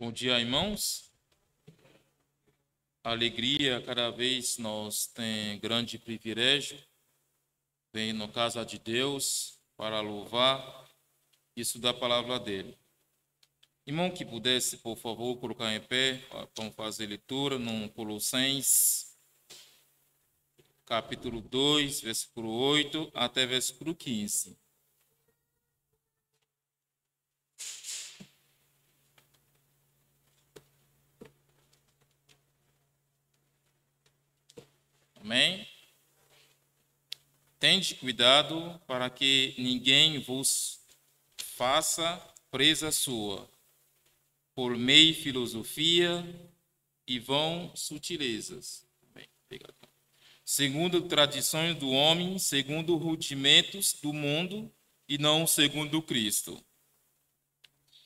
Bom dia, irmãos. A alegria, cada vez nós tem grande privilégio, vem na casa de Deus para louvar isso da palavra dele. Irmão que pudesse, por favor, colocar em pé, vamos fazer leitura no Colossenses, capítulo 2, versículo 8 até versículo 15. Amém? Tende cuidado para que ninguém vos faça presa sua, por meio de filosofia e vão sutilezas. Bem, segundo tradições do homem, segundo rudimentos do mundo, e não segundo Cristo.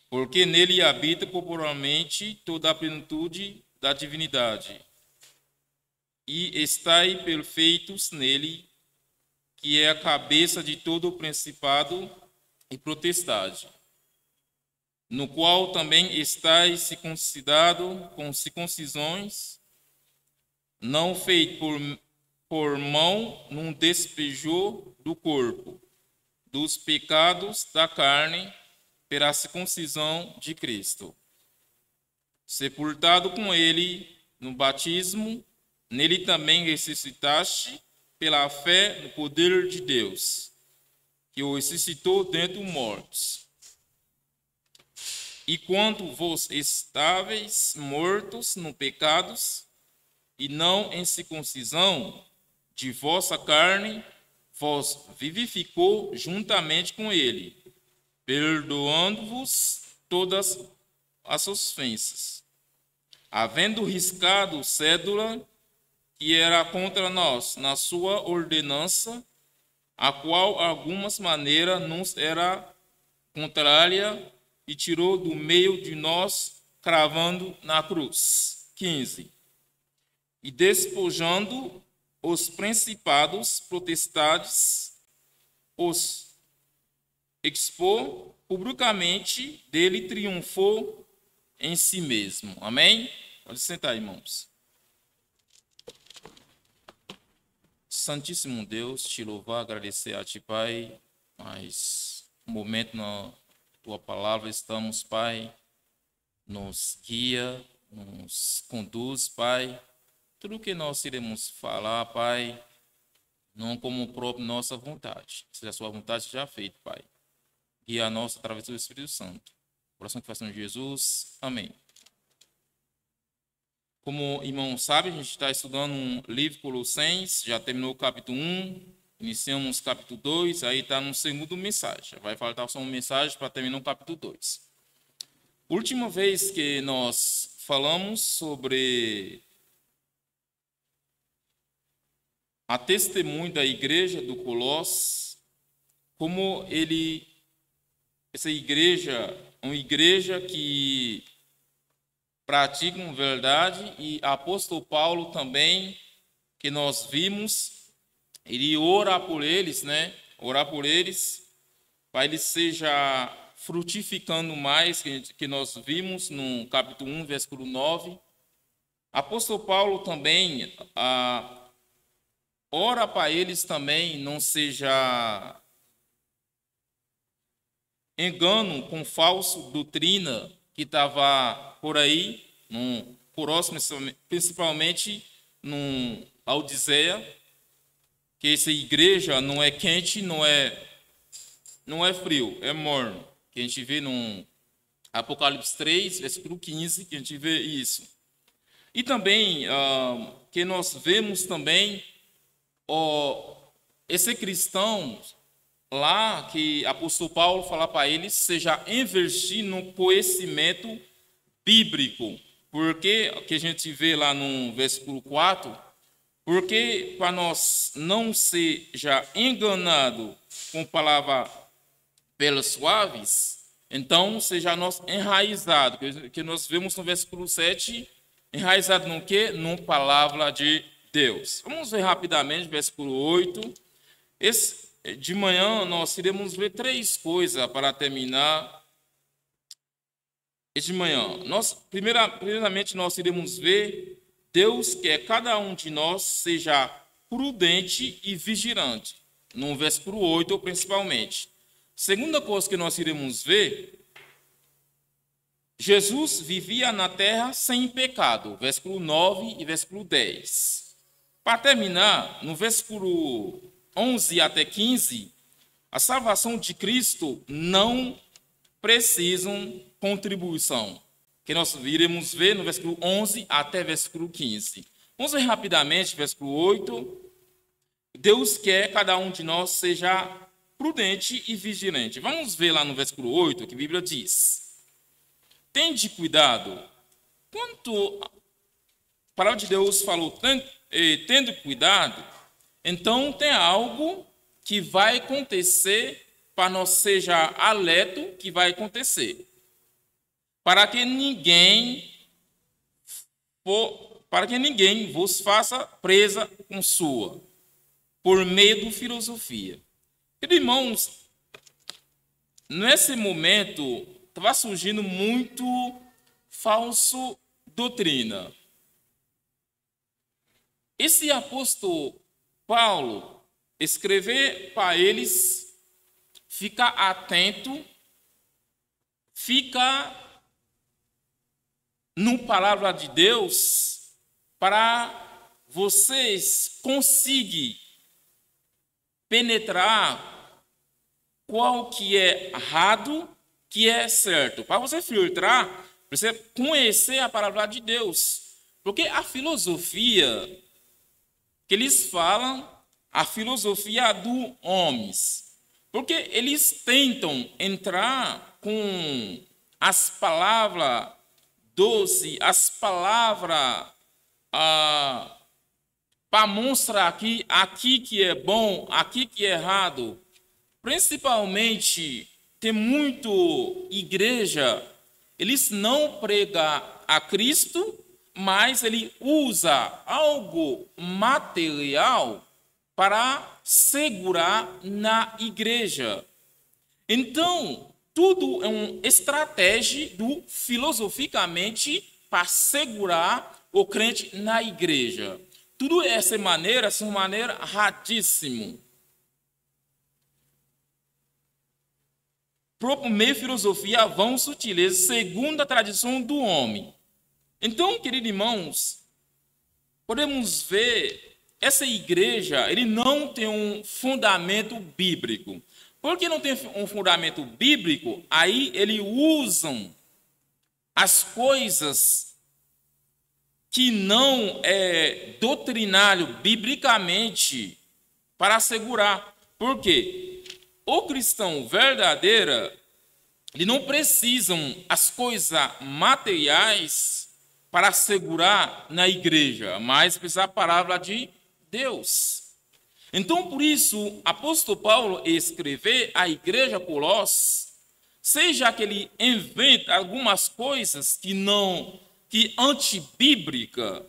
Porque nele habita corporalmente toda a plenitude da divindade, e estai perfeitos nele, que é a cabeça de todo o principado e potestade, no qual também estais circuncidado com circuncisões, não feito por mão, num despejo do corpo, dos pecados da carne, pela circuncisão de Cristo, sepultado com ele no batismo, nele também ressuscitaste pela fé no poder de Deus, que o ressuscitou dentre os mortos. E quando vos estáveis mortos no pecados, e não em circuncisão de vossa carne, vos vivificou juntamente com ele, perdoando-vos todas as ofensas, havendo riscado cédula que era contra nós na sua ordenança, a qual algumas maneiras nos era contrária, e tirou do meio de nós, cravando na cruz. 15. E despojando os principados, potestades, os expôs publicamente, dele triunfou em si mesmo. Amém? Pode sentar, irmãos. Santíssimo Deus, te louvar, agradecer a ti, Pai, mais um momento na tua palavra estamos, Pai, nos guia, nos conduz, Pai, tudo que nós iremos falar, Pai, não como própria nossa vontade, seja a sua vontade seja feita, Pai, guia a nossa através do Espírito Santo. Coração que faz de Jesus, amém. Como o irmão sabe, a gente está estudando um livro Colossenses, já terminou o capítulo 1, iniciamos o capítulo 2, aí está no segundo mensagem. Vai faltar só uma mensagem para terminar o capítulo 2. Última vez que nós falamos sobre a testemunho da igreja do Colossos, como essa igreja é uma igreja que praticam verdade, e apóstolo Paulo também, que nós vimos, ele ora por eles, né? Orar por eles, para eles seja frutificando mais, que nós vimos no capítulo 1, versículo 9. Apóstolo Paulo também ora para eles também, não seja engano com falsa doutrina que estava por aí, principalmente no Laodiceia, que essa igreja não é quente, não é frio, é morno, que a gente vê no Apocalipse 3, versículo 15, que a gente vê isso. E também, que nós vemos também, esse cristão lá, que apóstolo Paulo fala para eles, seja investir no conhecimento bíblico, porque que a gente vê lá no versículo 4, porque para nós não seja enganado com palavras belas suaves, então seja nós enraizado, que nós vemos no versículo 7, enraizado no quê? No palavra de Deus. Vamos ver rapidamente, versículo 8. De manhã nós iremos ver três coisas para terminar de manhã, primeiramente nós iremos ver Deus quer cada um de nós seja prudente e vigilante, no versículo 8 principalmente. Segunda coisa que nós iremos ver, Jesus vivia na terra sem pecado, versículo 9 e versículo 10. Para terminar, no versículo 11 até 15, a salvação de Cristo não precisam contribuição, que nós iremos ver no versículo 11 até versículo 15. Vamos ver rapidamente, versículo 8. Deus quer cada um de nós seja prudente e vigilante. Vamos ver lá no versículo 8, que a Bíblia diz: tende cuidado. Quanto a palavra de Deus falou, tendo cuidado, então tem algo que vai acontecer para nós seja alerta que vai acontecer. Para que ninguém vos faça presa com sua, por meio de filosofia. Irmãos, nesse momento estava surgindo muito falso doutrina. Esse apóstolo Paulo escrever para eles, fica atento, fica na palavra de Deus para vocês conseguirem penetrar qual que é errado, que é certo. Para você filtrar, você conhecer a palavra de Deus. Porque a filosofia que eles falam, a filosofia dos homens. Porque eles tentam entrar com as palavras doces, as palavras para mostrar aqui que é bom, aqui que é errado. Principalmente, tem muito igreja, eles não pregam a Cristo, mas ele usa algo material para segurar na igreja. Então, tudo é uma estratégia filosoficamente para segurar o crente na igreja. Tudo essa maneira radíssima. Próprio meio filosofia vão se utilizar segundo a tradição do homem. Então, queridos irmãos, podemos ver essa igreja, ele não tem um fundamento bíblico. Porque não tem um fundamento bíblico, aí eles usam as coisas que não é doutrinário biblicamente para assegurar. Por quê? O cristão verdadeiro, ele não precisam as coisas materiais para assegurar na igreja, mas precisa a palavra de Deus. Então, por isso, o apóstolo Paulo escrever à igreja Colossos, seja que ele inventa algumas coisas que antibíblica,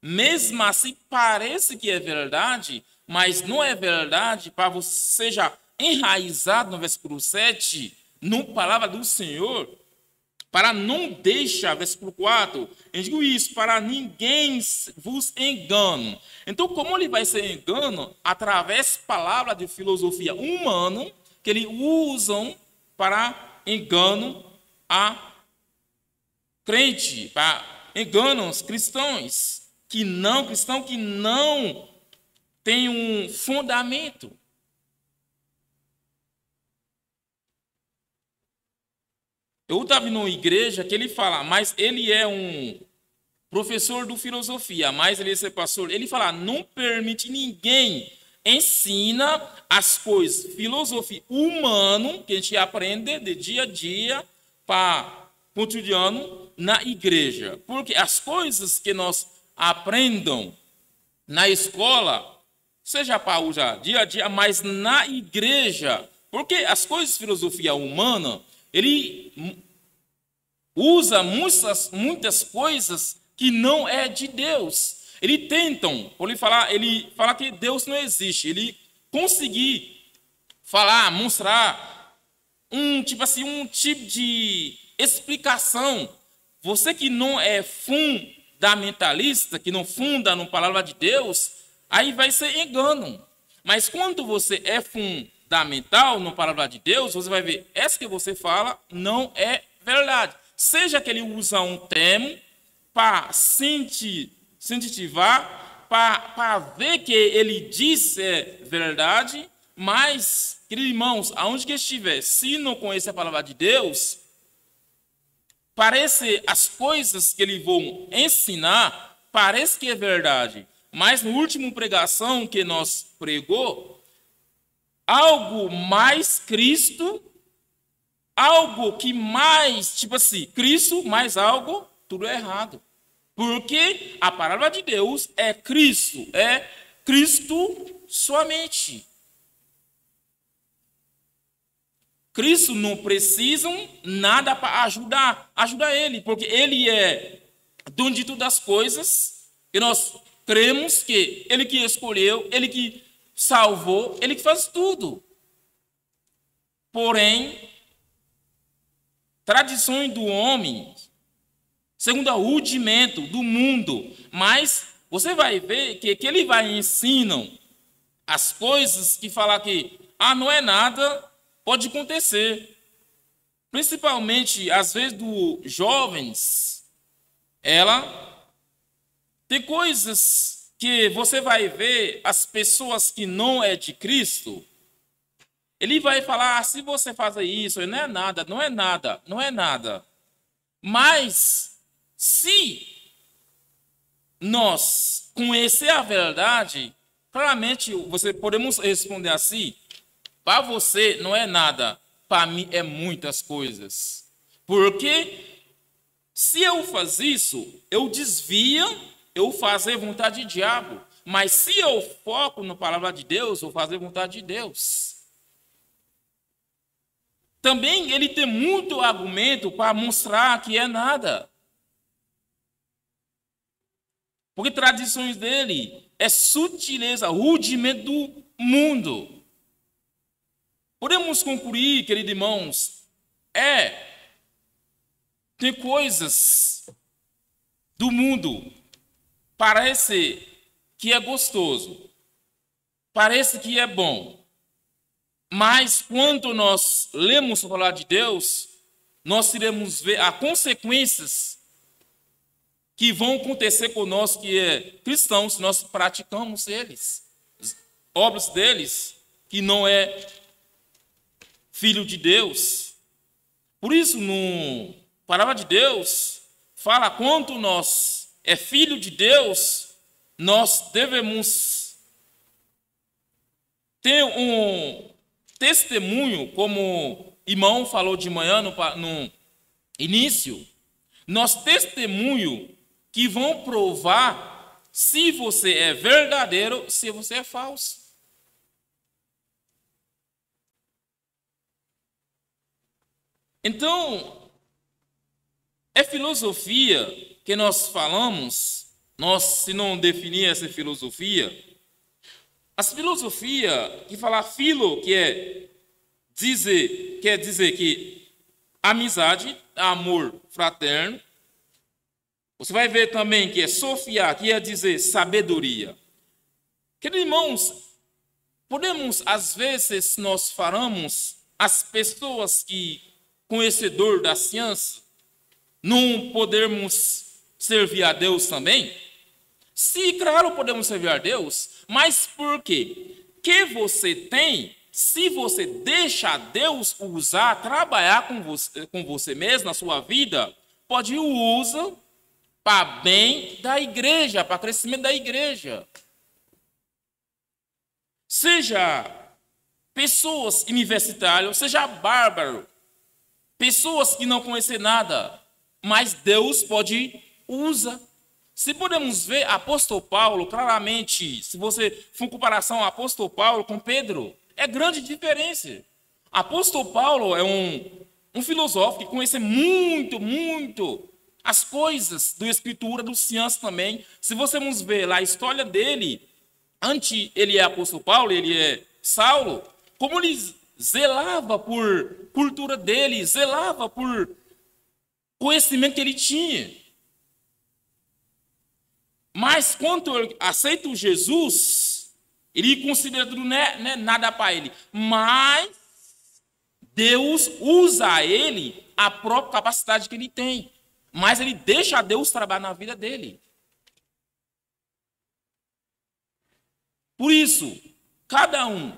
mesmo assim parece que é verdade, mas não é verdade, para você seja enraizado no versículo 7, na palavra do Senhor, para não deixar, versículo 4, eu digo isso, para ninguém vos engane. Então, como ele vai ser engano? Através da palavra de filosofia humana, que eles usam para engano a crente, para engano os cristãos que não têm um fundamento. Eu estava numa igreja que ele fala, mas ele é um professor de filosofia, mas ele é pastor. Ele fala, não permite ninguém ensina as coisas, filosofia humana, que a gente aprende de dia a dia para cotidiano na igreja. Porque as coisas que nós aprendamos na escola, seja para usar dia a dia, mas na igreja, porque as coisas de filosofia humana, ele usa muitas coisas que não é de Deus. Ele fala que Deus não existe. Ele conseguir falar, mostrar um tipo de explicação. Você que não é fundamentalista, que não funda na palavra de Deus, aí vai ser engano. Mas quando você é fundamental na palavra de Deus, você vai ver, essa que você fala não é verdade. Seja que ele usa um termo para incentivar, para ver que ele diz verdade, mas, queridos irmãos, aonde que estiver, se não conhecer a palavra de Deus, parece as coisas que ele vão ensinar, parece que é verdade, mas no último pregação que nós pregou, algo mais Cristo, algo que mais, tipo assim, Cristo mais algo, tudo é errado. Porque a palavra de Deus é Cristo somente. Cristo não precisa nada para ajudar ele, porque ele é dono de todas as coisas, e nós cremos que ele que escolheu, ele que salvou, ele que faz tudo. Porém, tradições do homem, segundo o rudimento do mundo, mas você vai ver que ele vai ensinando as coisas que falar que não é nada, pode acontecer. Principalmente, às vezes, dos jovens, ela tem coisas que você vai ver as pessoas que não é de Cristo, ele vai falar, se você faz isso, não é nada, não é nada, não é nada. Mas, se nós conhecer a verdade, claramente você podemos responder assim, para você não é nada, para mim é muitas coisas. Porque se eu fazer isso, eu desvia, eu fazer vontade de diabo. Mas se eu foco na palavra de Deus, eu fazer vontade de Deus. Também ele tem muito argumento para mostrar que é nada. Porque tradições dele é sutileza, rudimento do mundo. Podemos concluir, queridos irmãos, tem coisas do mundo, parece que é gostoso, parece que é bom, mas quando nós lemos a palavra de Deus, nós iremos ver as consequências que vão acontecer conosco, que é cristãos, se nós praticamos eles, obras deles, que não é filho de Deus. Por isso, no palavra de Deus, fala quanto nós é filho de Deus, nós devemos ter um testemunho, como o irmão falou de manhã no início, nós testemunho que vão provar se você é verdadeiro, se você é falso. Então, é filosofia que nós falamos, nós se não definir essa filosofia, as filosofia que falar filo, que quer dizer que amizade, amor fraterno. Você vai ver também que é sofia, que quer dizer sabedoria. Queridos irmãos, podemos, às vezes, nós falamos as pessoas que conhecedor da ciência, não podemos servir a Deus também? Sim, claro, podemos servir a Deus, mas por quê? Que você tem, se você deixa Deus usar, trabalhar com você mesmo na sua vida, pode usar para bem da igreja, para crescimento da igreja. Seja pessoas universitárias, seja bárbaro, pessoas que não conhecem nada, mas Deus pode usar. Se podemos ver, apóstolo Paulo, claramente, se você for em comparação ao apóstolo Paulo com Pedro, é grande diferença. Apóstolo Paulo é um filósofo que conhece muito as coisas da Escritura, do ciência também. Se você vamos ver lá a história dele, antes ele é apóstolo Paulo, ele é Saulo, como ele zelava por cultura dele, zelava por conhecimento que ele tinha. Mas quando ele aceita Jesus, ele considera tudo não é nada para ele. Mas Deus usa a ele a própria capacidade que ele tem. Mas ele deixa Deus trabalhar na vida dele. Por isso, cada um,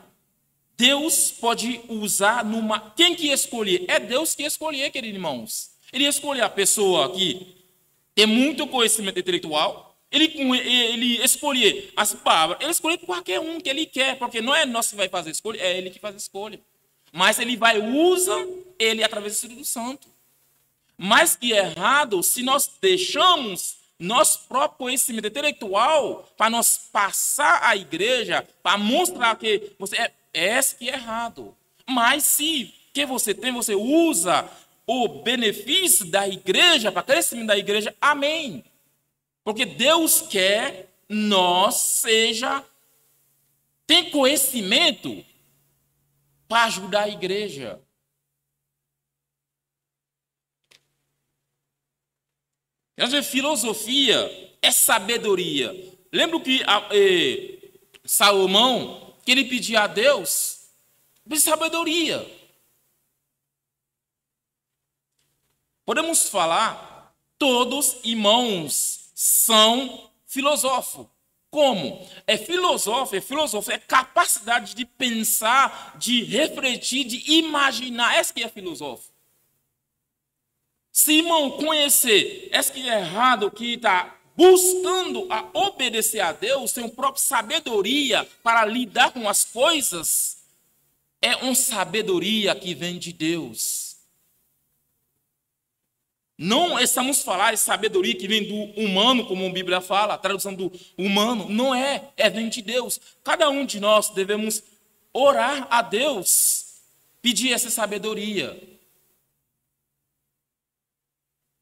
Deus pode usar numa... Quem que escolher? É Deus que escolher, queridos irmãos. Ele escolhe a pessoa que tem muito conhecimento intelectual. Ele escolhe as palavras. Ele escolhe qualquer um que ele quer, porque não é nós que vai fazer a escolha, é ele que faz a escolha. Mas ele usa ele através do Espírito Santo. Mas que é errado se nós deixamos nosso próprio conhecimento intelectual para nós passar à igreja, para mostrar que você é esse que é errado. Mas se que você tem, você usa o benefício da igreja, para o crescimento da igreja, amém. Porque Deus quer nós tem conhecimento para ajudar a igreja. Filosofia é sabedoria. Lembra que Salomão, que ele pedia a Deus de sabedoria. Podemos falar, todos irmãos são filósofos. Como? Filósofo é capacidade de pensar, de refletir, de imaginar. Esse que é filósofo. Se irmão conhecer, esse que é errado, que está buscando a obedecer a Deus, tem uma própria sabedoria para lidar com as coisas, é uma sabedoria que vem de Deus. Não estamos falando de sabedoria que vem do humano, como a Bíblia fala, a tradução do humano, não vem de Deus. Cada um de nós devemos orar a Deus, pedir essa sabedoria.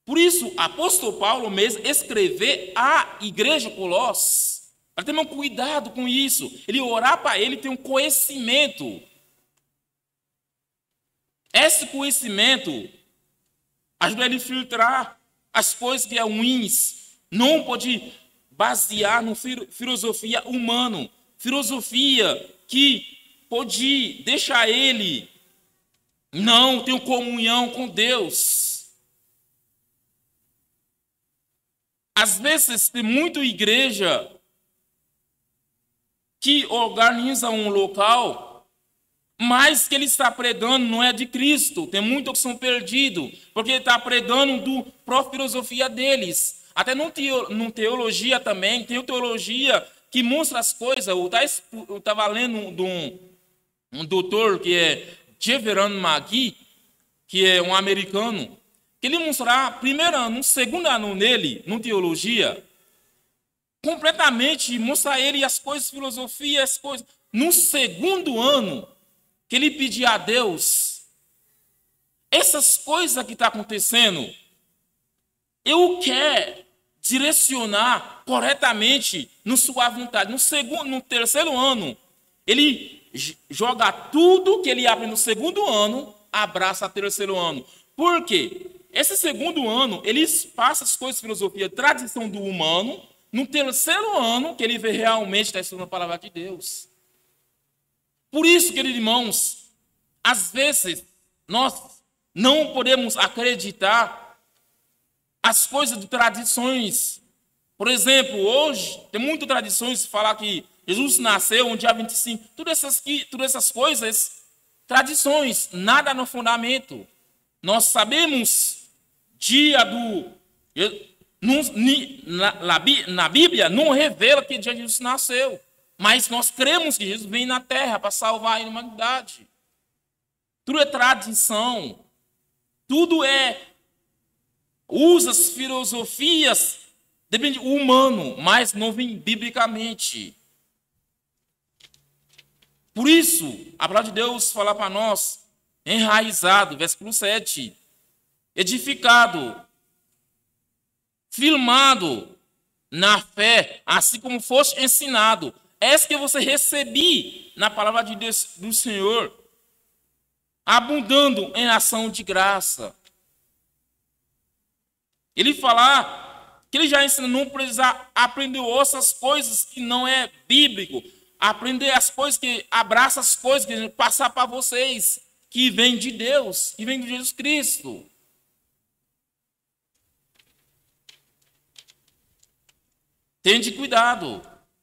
Por isso, o apóstolo Paulo mesmo escrever à igreja Colossos, para ter um cuidado com isso. Ele orar para ele ter um conhecimento. Esse conhecimento ajuda ele a filtrar as coisas que são ruins. Não pode basear na filosofia humana. Filosofia que pode deixar ele não ter comunhão com Deus. Às vezes, tem muita igreja que organiza um local, mas que ele está pregando não é de Cristo. Tem muitos que são perdidos, porque ele está pregando do própria filosofia deles. Até no teologia também, tem teologia que mostra as coisas. Eu estava lendo de um doutor que é Jeveran Magui, que é um americano, que ele mostrará primeiro ano, segundo ano nele, no teologia, completamente mostrar ele as coisas, filosofia, as coisas. No segundo ano, que ele pedia a Deus, essas coisas que estão acontecendo, eu quero direcionar corretamente na sua vontade. No terceiro ano, ele joga tudo que ele aprende no segundo ano, abraça o terceiro ano. Por quê? Esse segundo ano, ele passa as coisas de filosofia, tradição do humano. No terceiro ano, que ele vê realmente está estudando a palavra de Deus. Por isso, queridos irmãos, às vezes, nós não podemos acreditar as coisas de tradições. Por exemplo, hoje, tem muitas tradições de falar que Jesus nasceu no dia 25. Todas essas coisas, tradições, nada no fundamento. Nós sabemos dia na Bíblia não revela que dia Jesus nasceu, mas nós cremos que Jesus veio na terra para salvar a humanidade. Tudo é tradição, tudo usa as filosofias, depende humano, mas não vem biblicamente. Por isso, a palavra de Deus fala para nós, enraizado, versículo 7, edificado, firmado na fé, assim como foste ensinado. Essa que você recebi na palavra de Deus do Senhor, abundando em ação de graça. Ele fala que ele já ensina não precisar aprender outras coisas que não é bíblico. Aprender as coisas que abraça as coisas que passar para vocês, que vem de Deus, que vem de Jesus Cristo. Tende cuidado,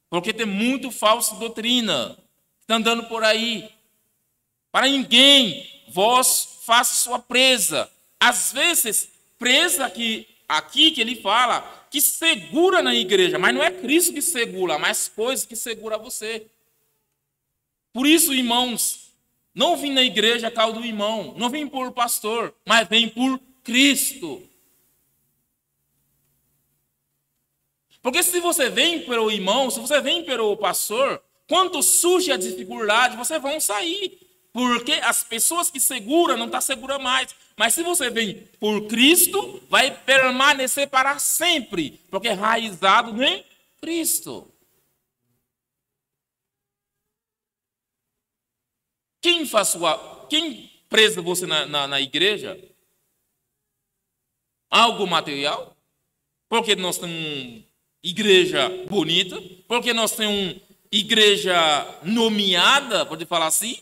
porque tem muito falsa doutrina que está andando por aí. Para ninguém vós faça sua presa. Às vezes, presa aqui que ele fala, que segura na igreja, mas não é Cristo que segura, mas coisas que segura você. Por isso, irmãos, não vim na igreja por causa do irmão, não vim por pastor, mas vim por Cristo. Porque se você vem pelo irmão, se você vem pelo pastor, quando surge a dificuldade, vocês vão sair. Porque as pessoas que seguram não estão seguras mais. Mas se você vem por Cristo, vai permanecer para sempre. Porque é raizado em Cristo. Quem presa você na igreja? Algo material? Porque nós temos uma igreja bonita? Porque nós temos uma igreja nomeada, pode falar assim?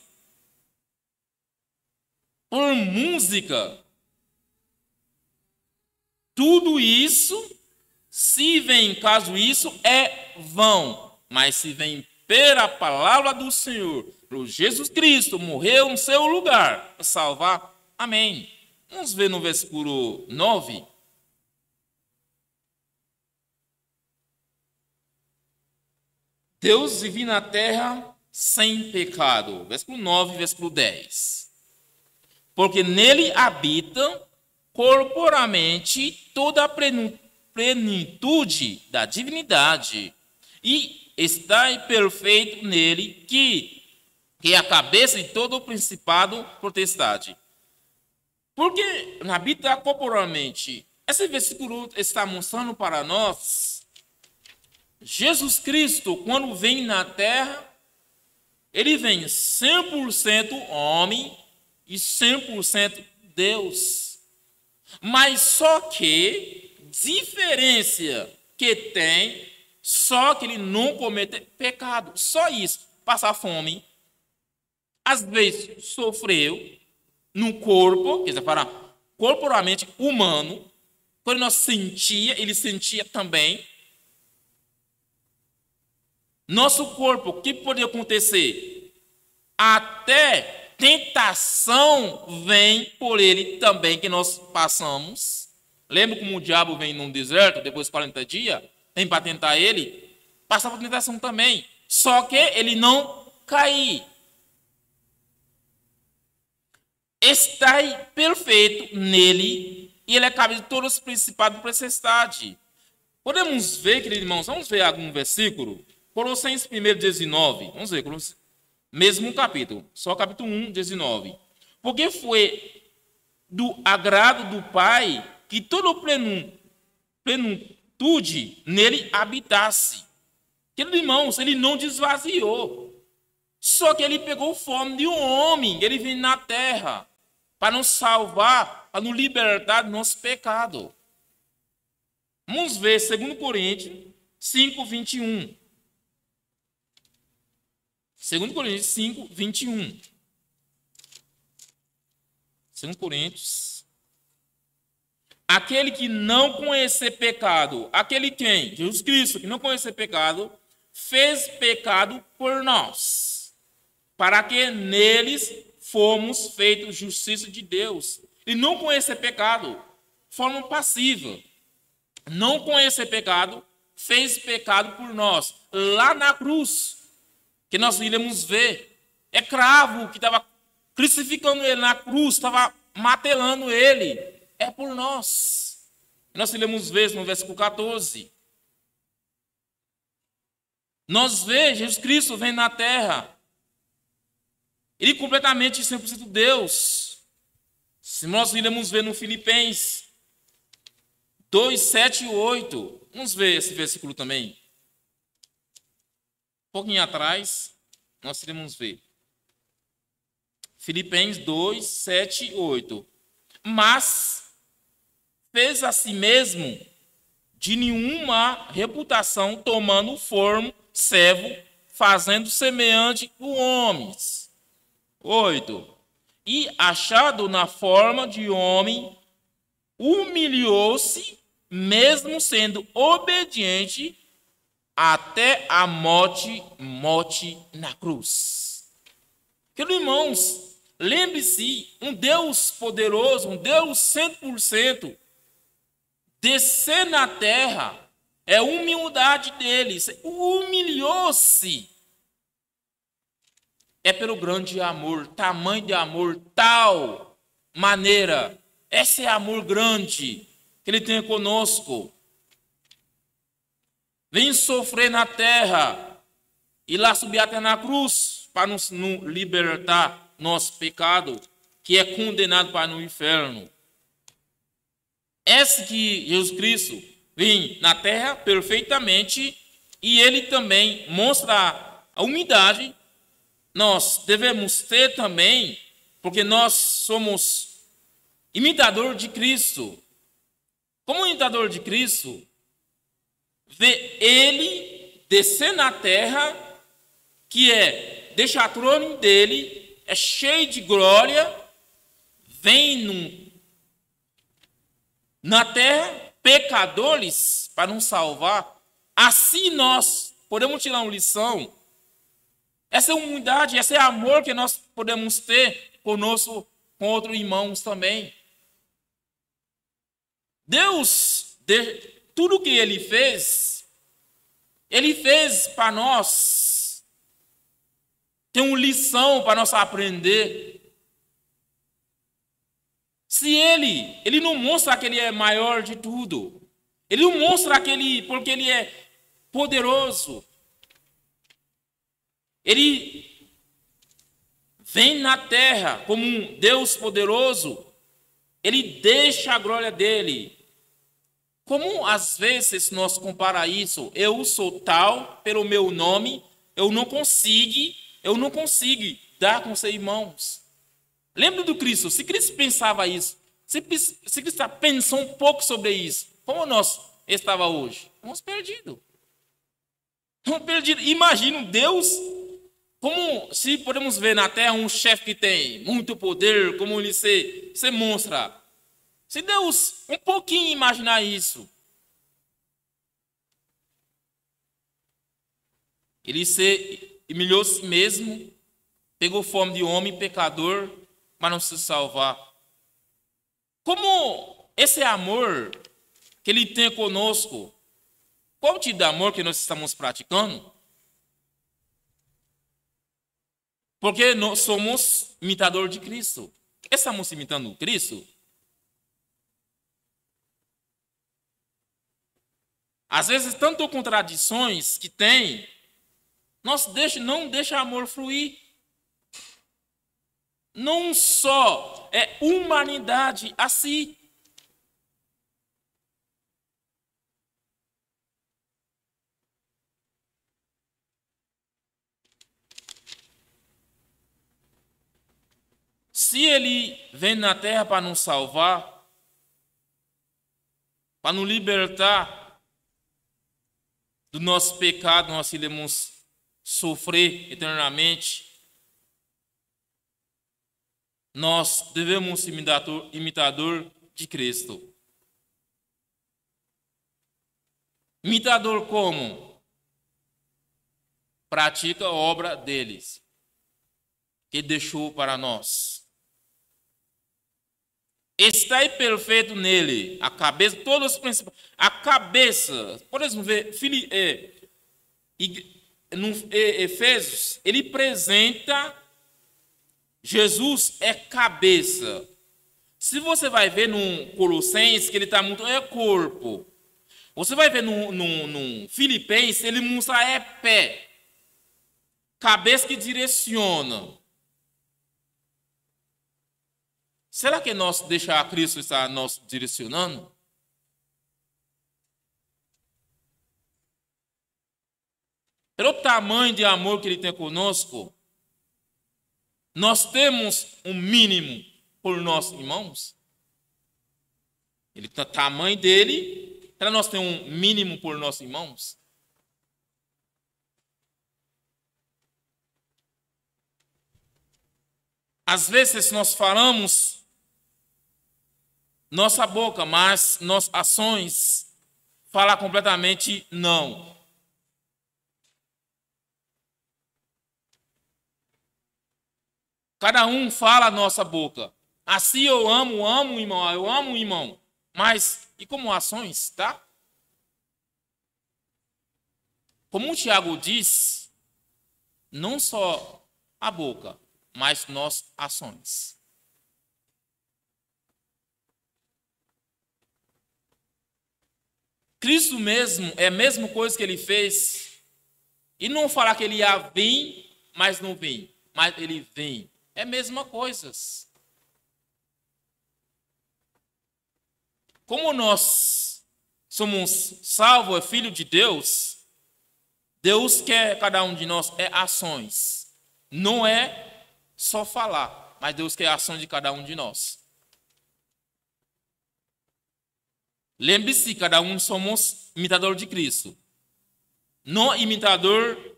Por música. Tudo isso, se vem caso isso, é vão. Mas se vem pela palavra do Senhor, por Jesus Cristo, morreu no seu lugar, para salvar, amém. Vamos ver no versículo 9. Deus vive na terra sem pecado. Versículo 9, versículo 10. Porque nele habita corporalmente toda a plenitude da divindade, e está perfeito nele, que é a cabeça de todo o principado potestade. Porque habita corporalmente. Esse versículo está mostrando para nós Jesus Cristo, quando vem na terra, ele vem 100% homem e 100% Deus. Mas só que, diferença que tem, só que ele não comete pecado. Só isso. Passar fome. Às vezes sofreu no corpo, quer dizer, para corporalmente humano. Quando nós sentia, ele sentia também. Nosso corpo, o que pode acontecer? Até tentação vem por ele também, que nós passamos. Lembra como o diabo vem num deserto, depois de 40 dias? Vem para tentar ele. Passava por tentação também. Só que ele não caiu. Está perfeito nele, e ele é cabeça de todos os principados de potestade. Podemos ver, queridos irmãos, vamos ver algum versículo? Colossenses 1:19. Vamos ver, mesmo capítulo, só capítulo 1, 19. Porque foi do agrado do Pai que toda plenitude nele habitasse. Queridos irmãos, ele não desvaziou. Só que ele pegou forma de um homem, ele veio na terra para nos salvar, para nos libertar do nosso pecado. Vamos ver 2 Coríntios 5:21. 2 Coríntios 5:21. 2 Coríntios. Aquele que não conhecer pecado, aquele quem? Jesus Cristo, que não conhecer pecado, fez pecado por nós, para que neles fomos feitos justiça de Deus. E não conhecer pecado, forma passiva. Não conhecer pecado, fez pecado por nós. Lá na cruz, que nós iremos ver, é cravo que estava crucificando ele na cruz, estava martelando ele. É por nós. Nós iremos ver no versículo 14. Nós vemos Jesus Cristo vem na terra. Ele completamente 100% Deus. Se nós iremos ver no Filipenses 2, 7 e 8. Vamos ver esse versículo também. Um pouquinho atrás, nós iremos ver. Filipenses 2, 7 e 8. Mas fez a si mesmo de nenhuma reputação, tomando forma, servo, fazendo semelhante com homens. 8. E achado na forma de homem, humilhou-se, mesmo sendo obediente até a morte na cruz. Queridos irmãos, lembre-se, um Deus poderoso, um Deus 100%, descer na terra é a humildade dele. Humilhou-se. É pelo grande amor, tamanho de amor, tal maneira. Esse é amor grande que ele tem conosco. Vem sofrer na terra e lá subir até na cruz para nos libertar nosso pecado, que é condenado para o inferno. Esse que Jesus Cristo vem na terra perfeitamente e ele também mostra a humildade. Nós devemos ter também, porque nós somos imitador de Cristo. Como imitador de Cristo, vê ele descer na terra, que deixa a trono dele, é cheio de glória, vem na terra, pecadores, para nos salvar. Assim nós podemos tirar uma lição. Essa é humildade, esse é amor que nós podemos ter conosco, com outros irmãos também. Deus, tudo que Ele fez para nós. Tem uma lição para nós aprender. Se Ele não mostra que Ele é maior de tudo. Ele não mostra porque Ele é poderoso. Ele vem na terra como um Deus poderoso. Ele deixa a glória dele. Como às vezes nós comparamos isso? Eu sou tal pelo meu nome, eu não consigo dar com seus irmãos. Lembra do Cristo? Se Cristo pensava isso, se Cristo pensou um pouco sobre isso, como nós estava hoje? Estamos perdidos. Imagina um Deus, como se podemos ver na terra um chefe que tem muito poder, como ele se mostra. Se Deus um pouquinho imaginar isso, ele se humilhou a si mesmo, pegou forma de homem pecador, para não se salvar. Como esse amor que ele tem conosco, qual o tipo de amor que nós estamos praticando? Porque nós somos imitadores de Cristo. Estamos imitando Cristo? Às vezes, tantas contradições que tem, não deixa amor fluir. Não só é humanidade assim. Se ele vem na terra para nos salvar, para nos libertar do nosso pecado, nós iremos sofrer eternamente. Nós devemos ser imitador de Cristo. Imitador como? Pratica a obra deles, que deixou para nós. Está perfeito nele, a cabeça, todos os princípios. A cabeça, por exemplo, no Efésios, ele apresenta Jesus é cabeça. Se você vai ver no Colossenses, que ele está muito, é corpo. Você vai ver no Filipenses, ele mostra é pé. Cabeça que direciona. Será que nós deixar Cristo estar nos direcionando? Pelo tamanho de amor que ele tem conosco, nós temos um mínimo por nossos irmãos? Ele tá tamanho dele, para nós ter um mínimo por nossos irmãos. Às vezes nós falamos nossa boca, mas nossas ações falam completamente não. Cada um fala a nossa boca. Assim eu amo o irmão, eu amo o irmão. Mas, e como ações, tá? Como o Tiago diz, não só a boca, mas nossas ações. Cristo mesmo, é a mesma coisa que ele fez. E não falar que ele ia vir, mas não vem. Mas ele vem. É a mesma coisa. Como nós somos salvos, é filho de Deus, Deus quer cada um de nós é ações. Não é só falar, mas Deus quer a ação de cada um de nós. Lembre-se, cada um somos imitador de Cristo. Não imitador.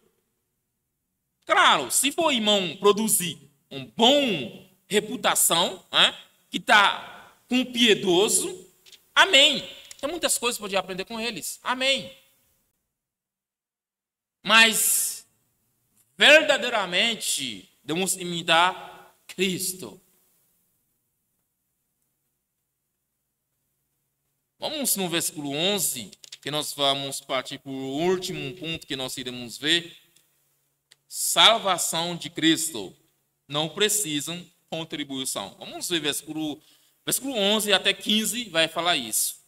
Claro, se for irmão produzir uma boa reputação, que está com piedoso, amém. Tem muitas coisas que pode aprender com eles. Amém. Mas, verdadeiramente, devemos imitar Cristo. Vamos no versículo 11, que nós vamos partir para o último ponto que nós iremos ver. Salvação de Cristo. Não precisam contribuição. Vamos ver versículo 11 até 15 vai falar isso.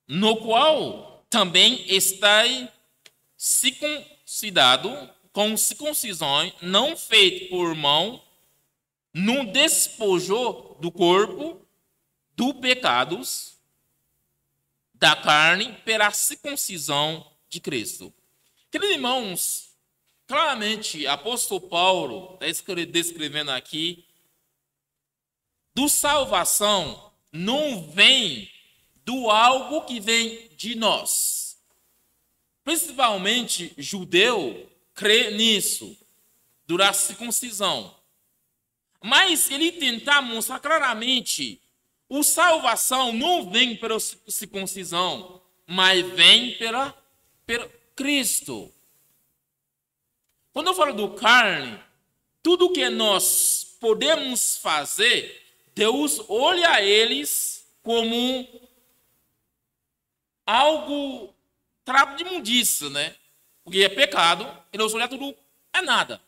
No qual também está circuncidado com circuncisão não feita por mão, no despojo do corpo, do pecados, da carne, pela circuncisão de Cristo. Queridos irmãos, claramente, apóstolo Paulo está descrevendo aqui, do salvação não vem do algo que vem de nós. Principalmente, judeu crê nisso, da circuncisão. Mas ele tenta mostrar claramente, a salvação não vem pela circuncisão, mas vem pela Cristo. Quando eu falo do carne, tudo que nós podemos fazer, Deus olha a eles como algo, trapo de imundícia, né? Porque é pecado, e Deus olha tudo, é nada.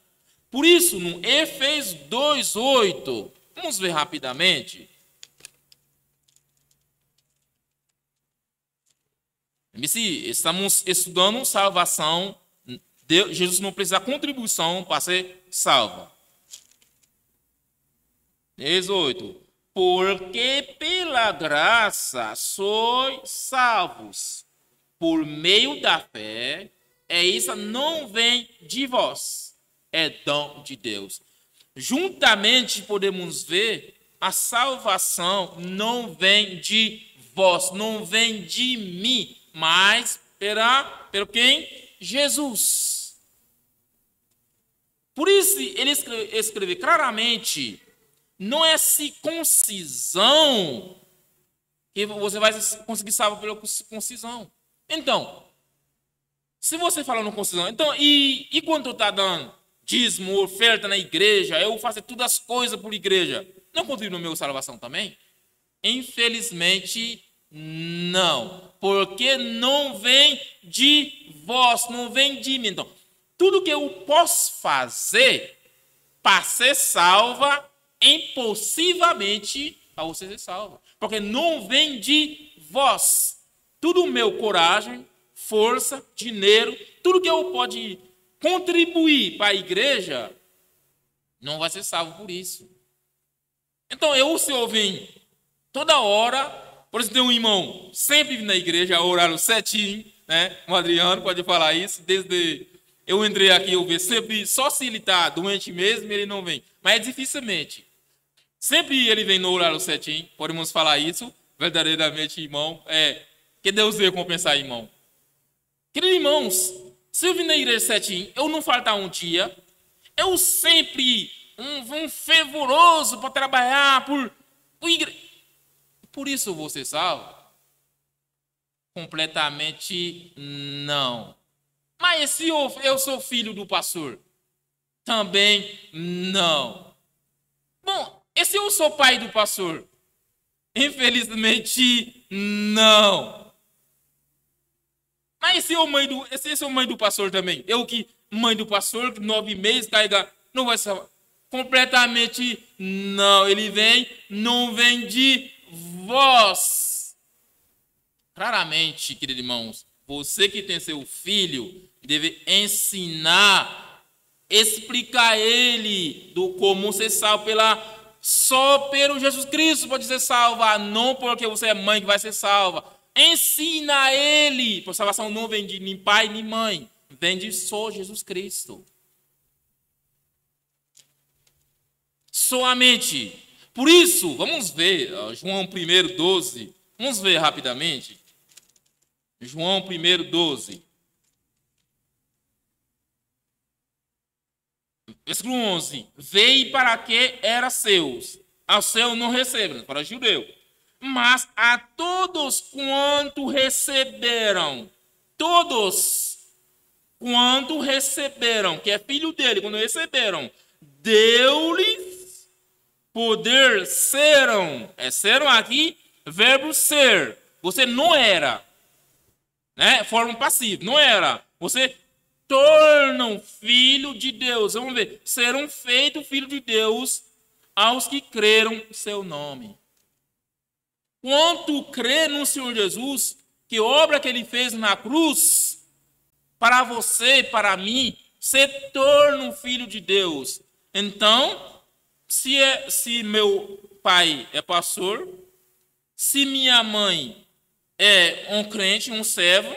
Por isso, no Efésios 2:8, vamos ver rapidamente. Estamos estudando salvação. Jesus não precisa de contribuição para ser salvo. 18. Porque pela graça sois salvos, por meio da fé, isso não vem de vós. É dom de Deus. Juntamente podemos ver a salvação não vem de vós, não vem de mim, mas pelo quem? Jesus. Por isso ele escreve claramente, não é circuncisão que você vai conseguir salvar pela circuncisão. Então, se você fala no circuncisão, então, e quando está dando dízimo, oferta na igreja, eu faço todas as coisas por igreja, não contribui no meu salvação também? Infelizmente, não. Porque não vem de vós, não vem de mim. Então, tudo que eu posso fazer para ser salva, impossivelmente para você ser salva. Porque não vem de vós. Tudo meu coragem, força, dinheiro, tudo que eu pode contribuir para a igreja, não vai ser salvo por isso. Então, se eu vim toda hora, por exemplo, tem um irmão sempre na igreja, horário certinho, né? O Adriano pode falar isso, desde eu entrei aqui, eu vejo sempre, só se ele está doente mesmo, ele não vem. Mas dificilmente. Sempre ele vem no horário certinho. Podemos falar isso verdadeiramente, irmão. Que Deus veio compensar, irmão. Queridos irmãos, se eu vir na igreja certinho, eu não faltar um dia, eu sempre um fervoroso para trabalhar por isso você salvo? Completamente não. Mas se eu sou filho do pastor? Também não. Bom, e se eu sou pai do pastor? Infelizmente não. Mas se eu sou mãe do pastor também? Eu que mãe do pastor, 9 meses, carrega, não vai salvar. Completamente não. Ele não vem de vós. Claramente, queridos irmãos, você que tem seu filho, deve ensinar, explicar a ele do como ser salvo só pelo Jesus Cristo pode ser salva, não porque você é mãe que vai ser salva. Ensina a ele, porque salvação não vem de nem pai nem mãe, vem de só Jesus Cristo. Somente. Por isso, vamos ver João 1:12. Vamos ver rapidamente. João 1:12. Versículo 11. Veio para que era seus, ao seu não recebem, para judeu. Mas a todos quanto receberam, que é filho dele, quando receberam, deu-lhes poder, serão aqui, verbo ser. Você não era, né? Forma passiva, não era. Você tornam filho de Deus. Vamos ver. Serão feitos filho de Deus aos que creram em seu nome. Quanto crê no Senhor Jesus, que obra que ele fez na cruz, para você, para mim, se torna um filho de Deus. Então, se meu pai é pastor, se minha mãe é um crente, um servo,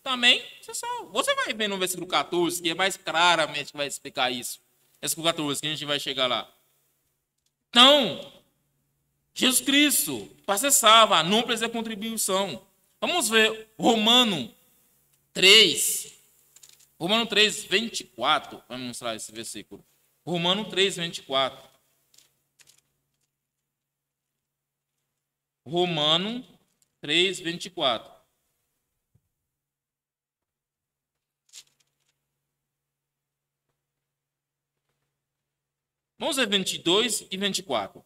também você salva. Você vai ver no versículo 14, que é mais claramente que vai explicar isso. Versículo 14, que a gente vai chegar lá. Então, Jesus Cristo, para ser salvo, não precisa de contribuição. Vamos ver Romano 3. Romano 3, 24. Vamos mostrar esse versículo. Romano 3, 24. Romano 3, 24. Vamos ver 22 e 24.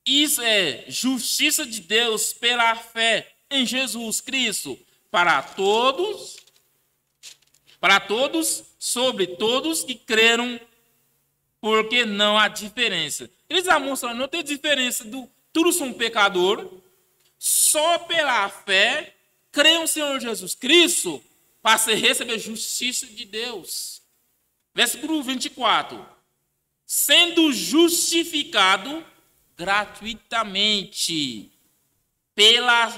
Isso é justiça de Deus pela fé em Jesus Cristo para todos, sobre todos que creram, porque não há diferença. Eles mostram, não tem diferença, todos são pecadores, só pela fé creem no Senhor Jesus Cristo para receber justiça de Deus. Versículo 24. Sendo justificado gratuitamente pela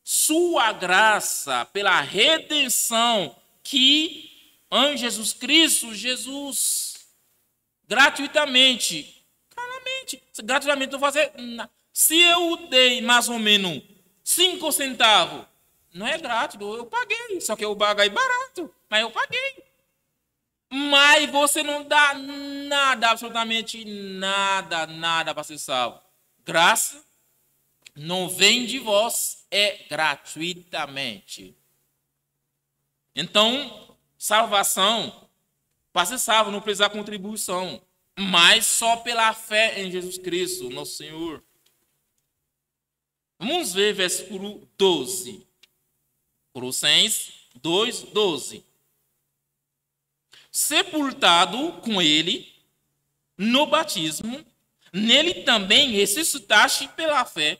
sua graça, pela redenção que em Jesus Cristo, Jesus, gratuitamente, claramente, gratuitamente não fazer nada. Se eu dei mais ou menos 5 centavos, não é grátis, eu paguei, só que eu paguei barato, mas eu paguei. Mas você não dá nada, absolutamente nada para ser salvo. Graça não vem de vós, é gratuitamente. Então, salvação, para ser salvo, não precisa de contribuição, mas só pela fé em Jesus Cristo, nosso Senhor. Vamos ver versículo 12. Colossenses 2, 12. Sepultado com ele no batismo, nele também ressuscitaste pela fé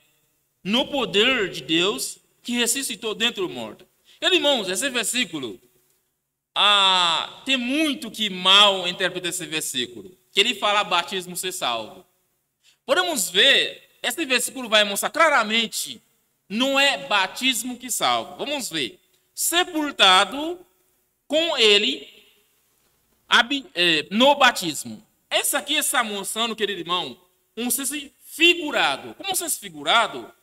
no poder de Deus que ressuscitou dentre os mortos. Irmãos, esse versículo, tem muito que mal interpreta esse versículo, que ele fala batismo ser salvo. Podemos ver, esse versículo vai mostrar claramente, não é batismo que salva. Vamos ver. Sepultado com ele no batismo. Essa aqui está mostrando, querido irmão, um figurado. Como senso figurado,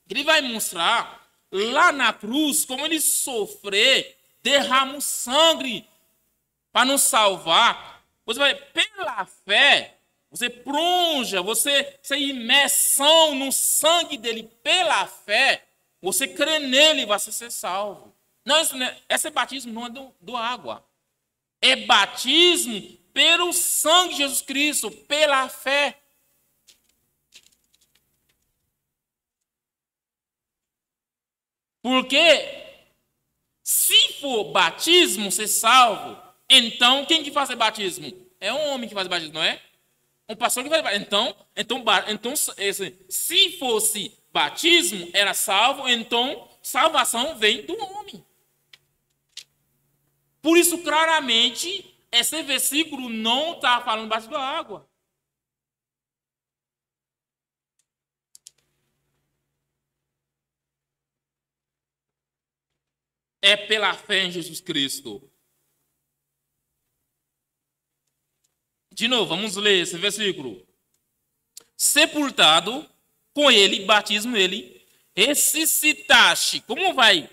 ele vai mostrar lá na cruz como ele sofrer, derrama o sangue para nos salvar. Você vai, pela fé, você plonja, você imersão no sangue dele pela fé, você crê nele e vai ser salvo. Não, esse batismo não é do água. É batismo pelo sangue de Jesus Cristo, pela fé. Porque se for batismo ser salvo, então quem que faz batismo? É um homem que faz batismo, não é? Um pastor que faz batismo. Então se fosse batismo, era salvo, então salvação vem do homem. Por isso, claramente, esse versículo não está falando batismo da água. É pela fé em Jesus Cristo. De novo, vamos ler esse versículo. Sepultado com ele, batismo ele, ressuscitaste. Como vai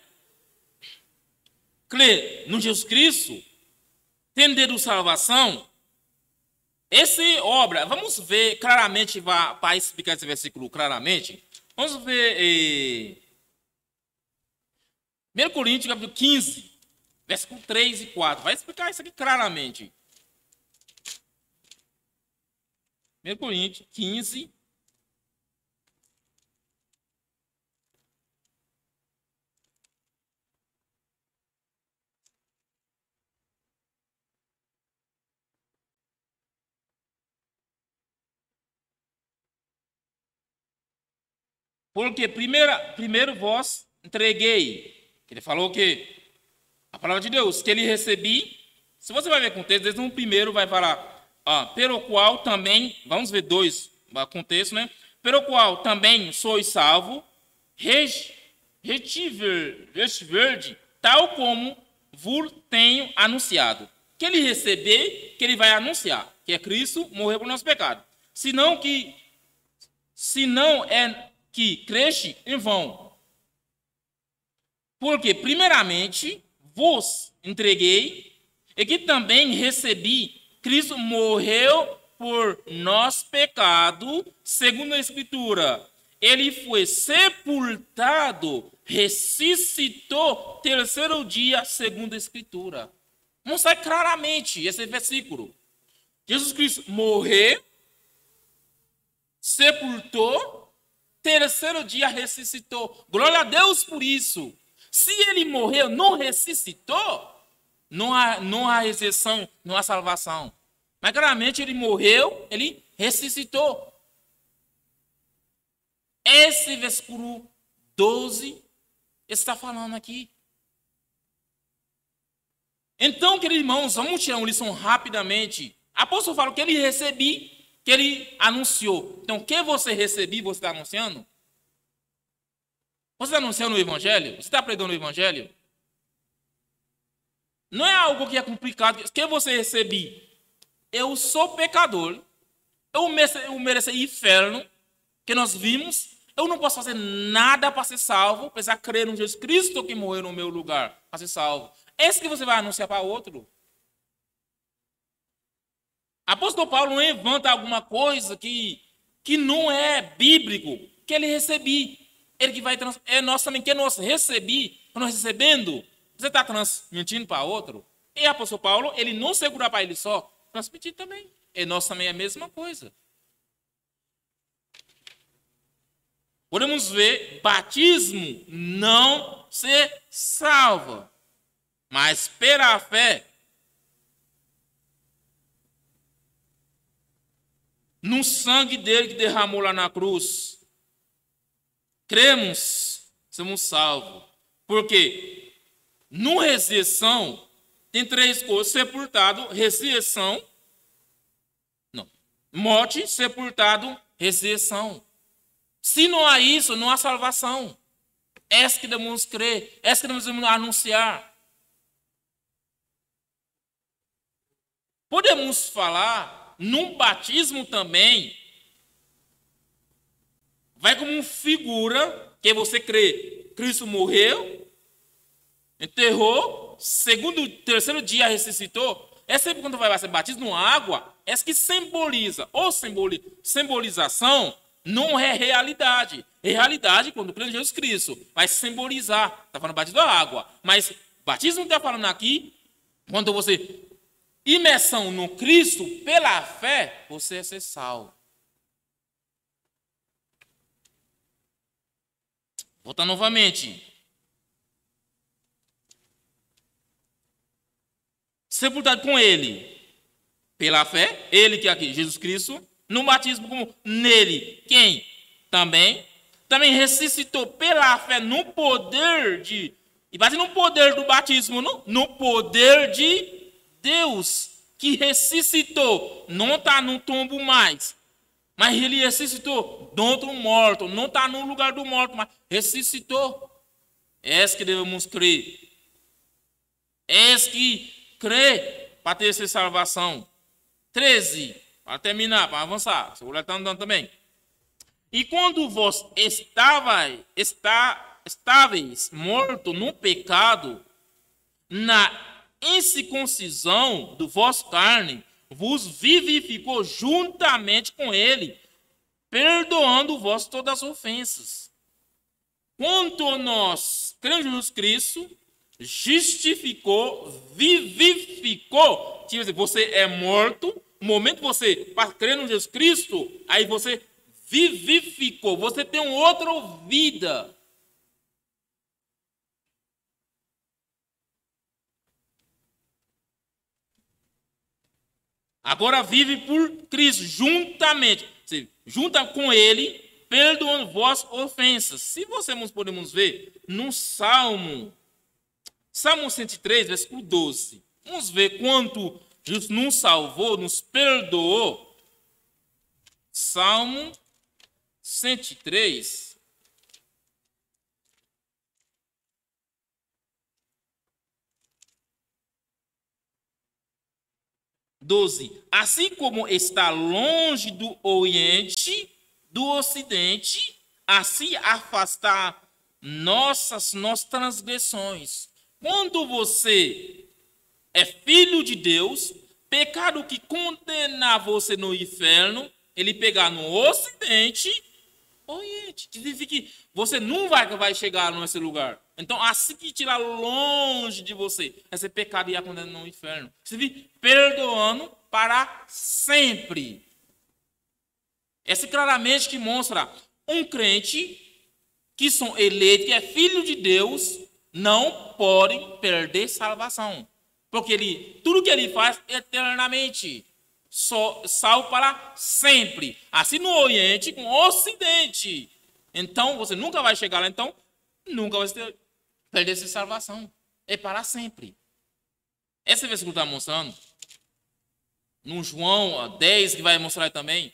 crer no Jesus Cristo, entender a salvação? Essa obra, vamos ver claramente, para explicar esse versículo claramente. Vamos ver 1 Coríntios, capítulo 15, versículo 3 e 4. Vai explicar isso aqui claramente. 1 Coríntios 15. Porque primeiro vós entreguei. Ele falou que a palavra de Deus, que ele recebi. Se você vai ver com o texto, desde o primeiro vai falar, pelo qual também, vamos ver dois contextos, né? Pelo qual também sois salvo, verde, tal como vos tenho anunciado. Que ele receber, que ele vai anunciar, que é Cristo morreu por nosso pecado. Senão é que creste em vão. Porque, primeiramente, vos entreguei, e que também recebi, Cristo morreu por nosso pecado, segundo a Escritura. Ele foi sepultado, ressuscitou terceiro dia, segundo a Escritura. Mostra claramente esse versículo. Jesus Cristo morreu, sepultou, terceiro dia ressuscitou. Glória a Deus por isso. Se ele morreu, não ressuscitou, não há exceção, não há salvação. Mas claramente ele morreu, ele ressuscitou. Esse versículo 12 está falando aqui. Então, queridos irmãos, vamos tirar uma lição rapidamente. Apóstolo fala que ele recebi, que ele anunciou. Então, o que você recebi, você está anunciando? Você está anunciando o Evangelho? Você está pregando o Evangelho? Não é algo que é complicado. O que você recebi? Eu sou pecador. Eu mereço inferno, que nós vimos. Eu não posso fazer nada para ser salvo, precisar crer no Jesus Cristo que morreu no meu lugar para ser salvo. Esse que você vai anunciar para outro. Apóstolo Paulo não levanta alguma coisa que não é bíblico, que ele recebi. Ele que vai nós também, que nós recebi, nós recebendo, você está transmitindo para outro. E o apóstolo Paulo, ele não segura para ele só, transmitir também. E nós também é a mesma coisa. Podemos ver, batismo não se salva, mas pela fé, no sangue dele que derramou lá na cruz, cremos, somos salvos. Porque no ressurreição tem três coisas: sepultado, ressurreição, morte, sepultado, ressurreição. Se não há isso, não há salvação. Essa que devemos crer, essa que devemos anunciar. Podemos falar num batismo também vai como uma figura que você crê. Cristo morreu, enterrou, terceiro dia ressuscitou. É sempre quando vai ser batismo na água, é que simboliza. Ou simbolização não é realidade. É realidade quando crê em Jesus Cristo. Vai simbolizar. Está falando batismo da água. Mas batismo que está falando aqui, quando você imersão no Cristo pela fé, você é ser salvo. Voltar novamente. Sepultado com ele, pela fé, ele que é aqui, Jesus Cristo, no batismo como nele, quem? Também ressuscitou pela fé no poder de, e base no poder do batismo, no poder de Deus, que ressuscitou, não está no tombo mais, mas ele ressuscitou do outro morto, não está no lugar do morto, mas ressuscitou. É esse que devemos crer. É esse que crê para ter essa salvação. 13, para terminar, para avançar. O celular está andando também. E quando vós estáveis mortos no pecado, na incircuncisão do vosso carne, vos vivificou juntamente com ele, perdoando-vos todas as ofensas. Quanto nós cremos em Jesus Cristo, justificou, vivificou. Tipo assim, você é morto, no momento que você crê em Jesus Cristo, aí você vivificou, você tem uma outra vida. Agora vive por Cristo, juntamente. Você junta com ele, perdoando vossas ofensas. Se vocês podemos ver no Salmo 103, versículo 12. Vamos ver quanto Jesus nos salvou, nos perdoou. Salmo 103. Assim como está longe do Oriente, do Ocidente, assim afastar nossas transgressões. Quando você é filho de Deus, pecado que condenar você no inferno, ele pegar no Ocidente, Oriente. Significa que você não vai chegar nesse lugar. Então, assim que tirar longe de você, esse pecado ia condenar no inferno. Significa perdoando para sempre. Esse claramente que mostra um crente que são eleitos, que é filho de Deus, não podem perder salvação. Porque tudo que ele faz eternamente, salvo para sempre. Assim no Oriente, com o Ocidente. Então, você nunca vai chegar lá, então, nunca vai perder essa salvação. É para sempre. Esse versículo está mostrando, no João 10, que vai mostrar também,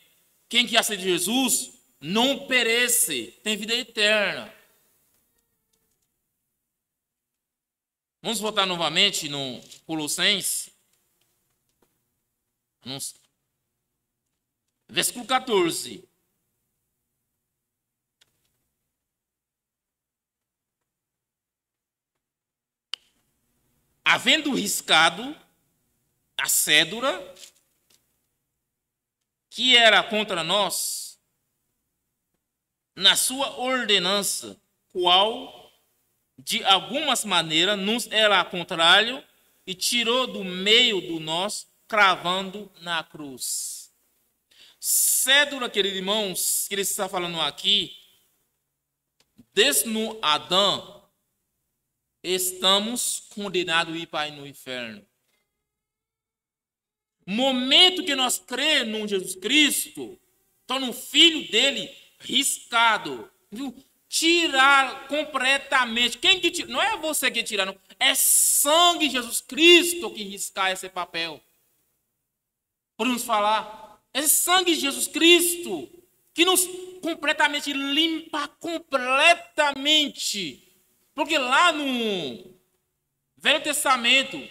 quem que aceita Jesus não perece, tem vida eterna. Vamos voltar novamente no Colossenses, versículo 14. Havendo riscado a cédula que era contra nós, na sua ordenança, qual de algumas maneiras nos era contrário e tirou do meio do nós, cravando na cruz. Cédula, queridos irmãos, que ele está falando aqui, desde no Adão, estamos condenados a ir para no inferno. Momento que nós cremos em Jesus Cristo, torna o filho dele riscado, viu? Tirar completamente. Quem que tira? Não é você que tira, não. É sangue de Jesus Cristo que riscar esse papel. Podemos falar, é sangue de Jesus Cristo que nos completamente limpa completamente. Porque lá no Velho Testamento,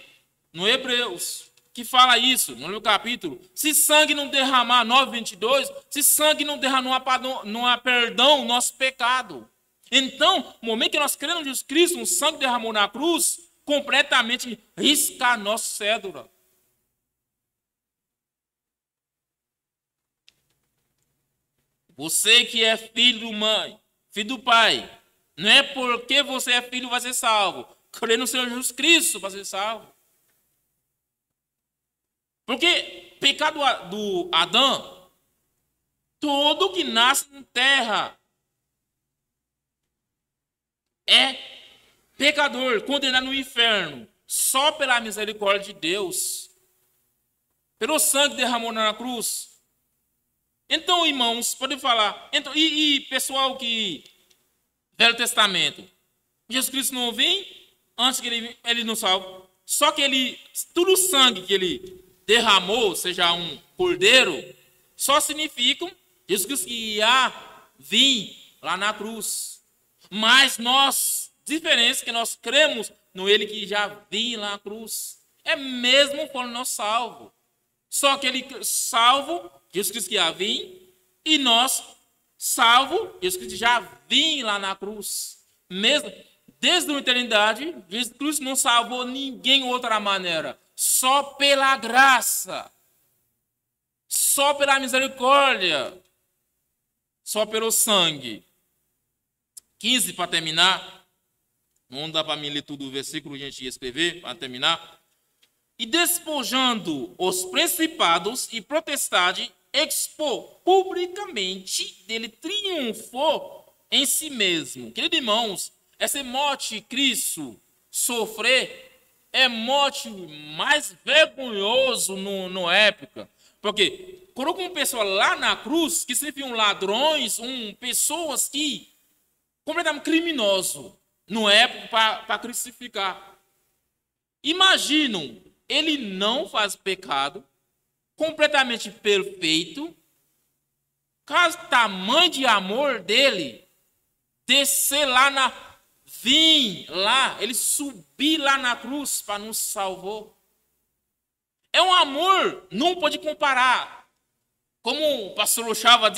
no Hebreus, que fala isso, no capítulo. Se sangue não derramar, 9:22, se sangue não derramar, não há perdão, nosso pecado. Então, no momento que nós cremos em Jesus Cristo, o sangue derramou na cruz, completamente risca a nossa cédula. Você que é filho mãe, filho do pai, não é porque você é filho vai ser salvo. Crê no Senhor Jesus Cristo para ser salvo. Porque pecado do Adão, todo que nasce na terra é pecador, condenado no inferno, só pela misericórdia de Deus, pelo sangue derramou na cruz. Então, irmãos, pode falar. Então, e pessoal que Velho Testamento, Jesus Cristo não vem antes que ele nos salve. Só que todo o sangue que ele derramou, seja um cordeiro, só significam Jesus Cristo ia vir lá na cruz. Mas diferença que nós cremos no ele que já vinha lá na cruz. É mesmo quando nós salvo. Só que ele salvo, Jesus Cristo que ia vir, e nós salvo, Jesus Cristo já vinha lá na cruz. Mesmo desde a eternidade, Jesus Cristo não salvou ninguém de outra maneira. Só pela graça. Só pela misericórdia. Só pelo sangue. 15 para terminar. Não dá para me ler tudo o versículo, a gente ia escrever para terminar. E despojando os principados e potestade, expôs publicamente, dele triunfou em si mesmo. Queridos irmãos, essa morte que Cristo sofrer é morte mais vergonhoso no época. Porque colocam uma pessoa lá na cruz, que seriam ladrões, pessoas que completamente criminosos, no época para crucificar. Imaginam, ele não faz pecado, completamente perfeito, caso tamanho de amor dele, descer lá vir lá, ele subir lá na cruz para nos salvar. É um amor, não pode comparar. Como o pastor Ochava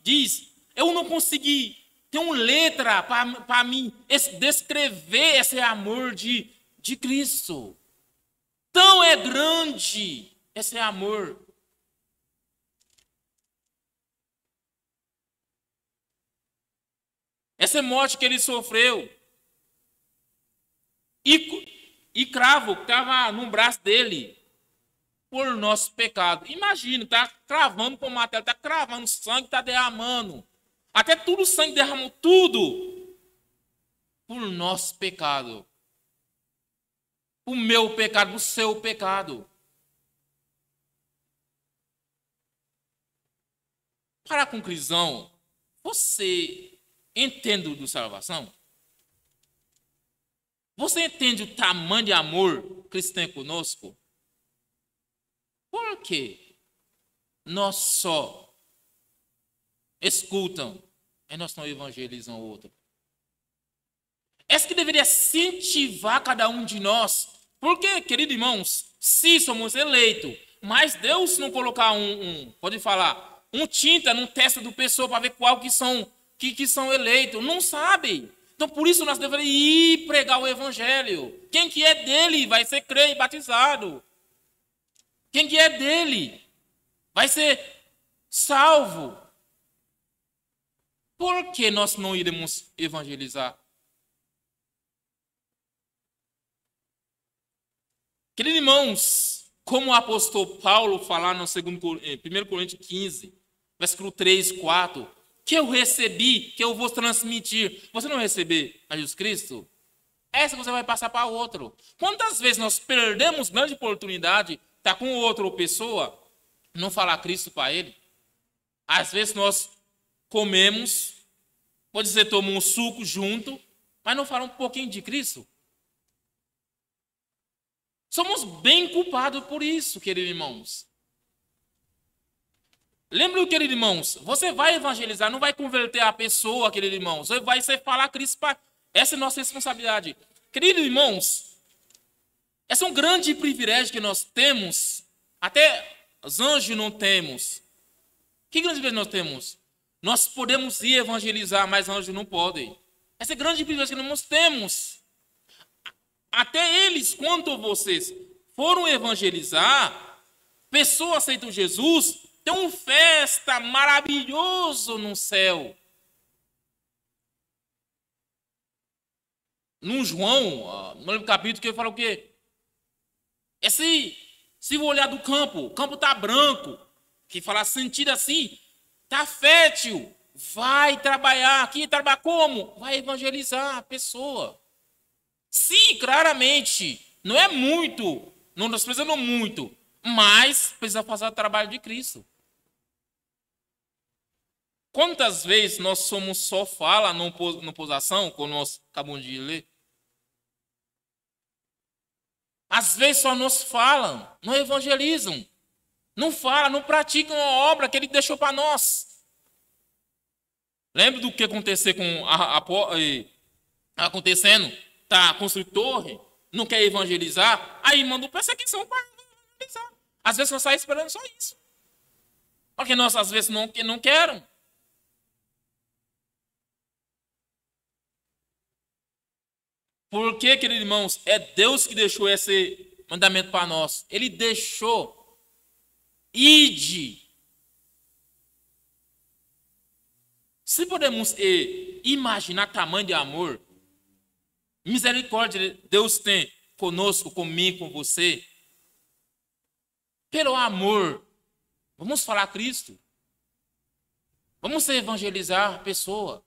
diz, eu não consegui ter uma letra para mim descrever esse amor de Cristo. Tão é grande esse amor. Essa morte que ele sofreu. E cravo que estava no braço dele. Por nosso pecado. Imagina, está cravando com matéria, está cravando sangue, está derramando. Até tudo o sangue derramou, tudo. Por nosso pecado. O meu pecado, o seu pecado. Para a conclusão, você entende do salvação? Você entende o tamanho de amor que Cristo tem conosco? Por que nós só escutam e nós não evangelizamos o outro? Essa que deveria incentivar cada um de nós. Porque, queridos irmãos, se somos eleitos, mas Deus não colocar pode falar, tinta no teste do pessoa para ver qual que são eleitos. Não sabe. Então, por isso, nós deveríamos ir pregar o evangelho. Quem que é dele vai ser crente e batizado. Quem que é dele vai ser salvo. Por que nós não iremos evangelizar? Queridos irmãos, como o apóstolo Paulo falar no 1 Coríntios 15, versículo 3, 4, que eu recebi, que eu vou transmitir. Você não receber a Jesus Cristo? Essa você vai passar para outro. Quantas vezes nós perdemos grande oportunidade, tá com outra pessoa, não falar Cristo para ele? Às vezes nós comemos, pode dizer, tomamos um suco junto, mas não fala um pouquinho de Cristo. Somos bem culpados por isso, queridos irmãos. Lembre-o, queridos irmãos, você vai evangelizar, não vai converter a pessoa, queridos irmãos. Você vai falar Cristo para... Essa é a nossa responsabilidade. Queridos irmãos, esse é um grande privilégio que nós temos Até os anjos não temos. Que grande privilégio nós temos? Nós podemos ir evangelizar, mas anjos não podem. Essa é grande privilégio que nós temos. Até eles, quando vocês foram evangelizar, pessoas aceitam Jesus, tem uma festa maravilhosa no céu. No João, no capítulo que ele fala o quê? Se olhar do campo, o campo está branco, que fala sentido assim, está fértil, vai trabalhar aqui, trabalhar como? Vai evangelizar a pessoa. Sim, claramente, não é muito, não nós precisamos muito, mas precisa fazer o trabalho de Cristo. Quantas vezes nós somos só fala no posação, como nós acabamos de ler? Às vezes só nos falam, não evangelizam. Não falam, não praticam a obra que ele deixou para nós. Lembra do que aconteceu acontecendo? Tá construindo torre, não quer evangelizar, aí manda perseguição para evangelizar. Às vezes nós saímos esperando só isso. Porque nós às vezes não querem. Porque, queridos irmãos, é Deus que deixou esse mandamento para nós. Ele deixou. Ide. Se podemos imaginar tamanho de amor, misericórdia que Deus tem conosco, comigo, com você. Pelo amor, vamos falar Cristo. Vamos evangelizar a pessoa.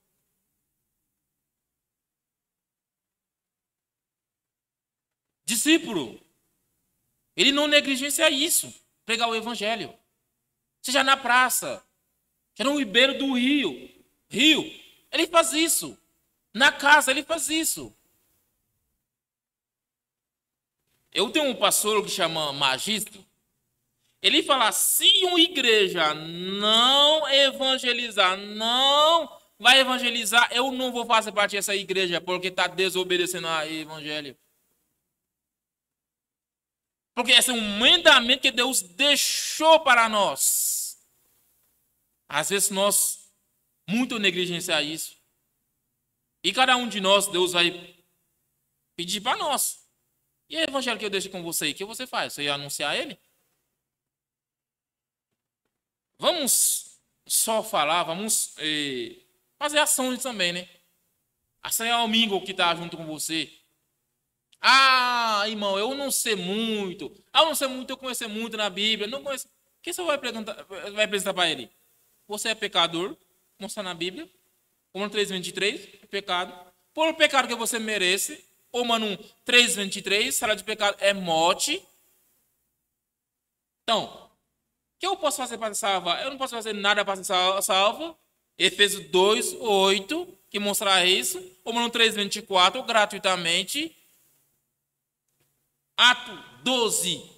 Discípulo, ele não negligencia isso, pregar o evangelho. Seja na praça, seja no ribeiro do rio, ele faz isso. Na casa, ele faz isso. Eu tenho um pastor que chama Magistro. Ele fala, se uma igreja não evangelizar, não vai evangelizar, eu não vou fazer parte dessa igreja, porque está desobedecendo ao evangelho. Porque esse é um mandamento que Deus deixou para nós. Às vezes nós muito negligenciar isso. E cada um de nós, Deus vai pedir para nós. E o evangelho que eu deixo com você, o que você faz? Você ia anunciar ele? Vamos só falar, vamos fazer ações também, né? Ação é o amigo que está junto com você. Ah, irmão, eu não sei muito. Eu não sei muito, eu conheço muito na Bíblia. Não conheço. O que você vai apresentar para ele? Você é pecador, não está na Bíblia. Romanos 3:23, é pecado. Por o pecado que você merece, Romanos 3:23, salário de pecado é morte. Então, o que eu posso fazer para salvar? Eu não posso fazer nada para ser salvo. Efésios 2:8, que mostra isso. Romanos 3:24, gratuitamente. Ato 12,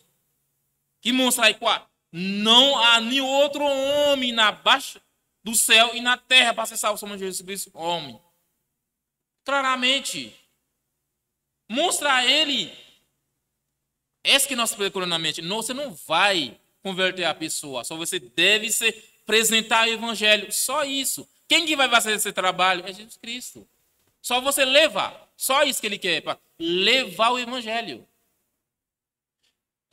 que mostra aí qual? Não há nenhum outro homem na baixa do céu e na terra para ser salvo, somos Jesus Cristo, homem. Claramente, mostra a ele, esse que nós procuramos na mente, você não vai converter a pessoa, só você deve se apresentar o evangelho, só isso. Quem que vai fazer esse trabalho? É Jesus Cristo. Só você levar, só isso que ele quer, para levar o evangelho.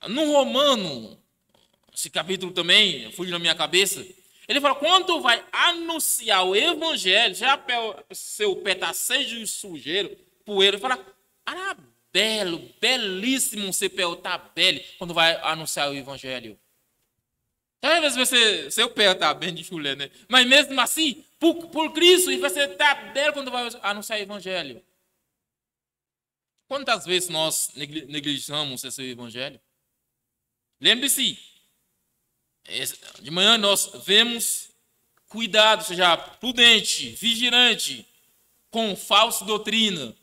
No Romano, esse capítulo também fugiu na minha cabeça, ele fala, quando vai anunciar o evangelho, já seu pé está cheio de sujeira, poeira, ele fala, ah, belo, belíssimo seu pé está belo, quando vai anunciar o evangelho. Às vezes seu pé está bem de chulé, né? Mas mesmo assim, por Cristo, você está belo quando vai anunciar o evangelho. Quantas vezes nós negligenciamos esse evangelho? Lembre-se, de manhã nós vemos cuidado, seja prudente, vigilante, com falsa doutrina,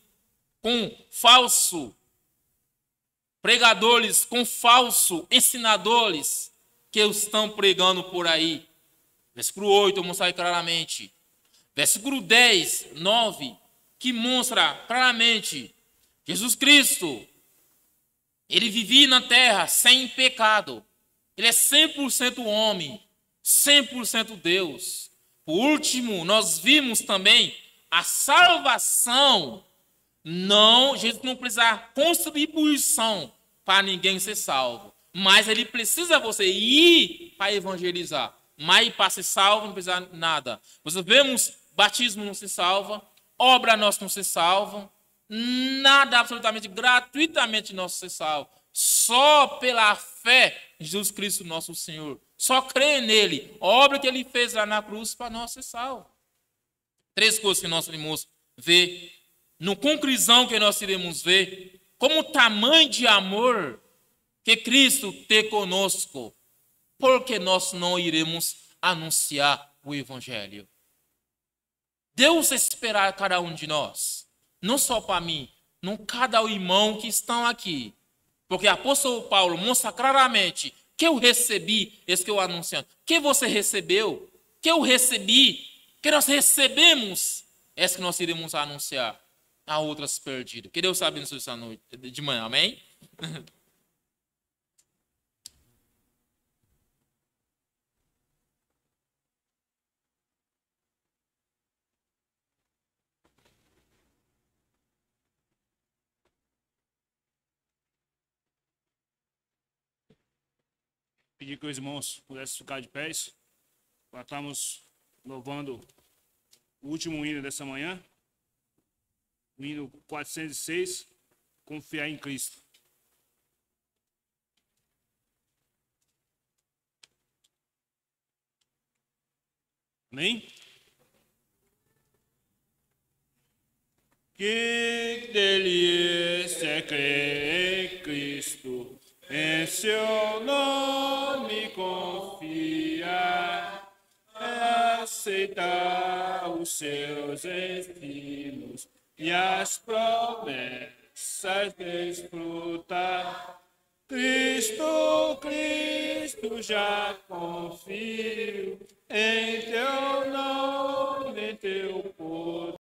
com falso pregadores, com falso ensinadores que estão pregando por aí. Versículo 8 mostra claramente. Versículo 10, 9, que mostra claramente Jesus Cristo. Ele vivia na terra sem pecado. Ele é 100% homem, 100% Deus. Por último, nós vimos também a salvação. Não, Jesus não precisa contribuição para ninguém ser salvo. Mas ele precisa você ir para evangelizar. Mas para ser salvo não precisa nada. Nós vemos, batismo não se salva, obra nossa não se salva, nada absolutamente gratuitamente nosso se salva. Só pela fé em Jesus Cristo nosso Senhor. Só crer nele. A obra que ele fez lá na cruz para nós ser salvo. 3 coisas que nós iremos ver. No conclusão que nós iremos ver. Como o tamanho de amor que Cristo tem conosco. Porque nós não iremos anunciar o Evangelho. Deus espera cada um de nós. Não só para mim. Não cada irmão que estão aqui. Porque o apóstolo Paulo mostra claramente que eu recebi, esse que eu anunciando. Que você recebeu, que eu recebi, que nós recebemos, esse que nós iremos anunciar a outras perdidas. Que Deus abençoe essa noite, de manhã, amém? Pedir que os irmãos pudessem ficar de pés. Nós estamos louvando o último hino dessa manhã. O hino 406, Confiar em Cristo. Amém? Que delícia é crer em Cristo, em seu nome confiar, aceitar os seus ensinos e as promessas desfrutar. Cristo já confio em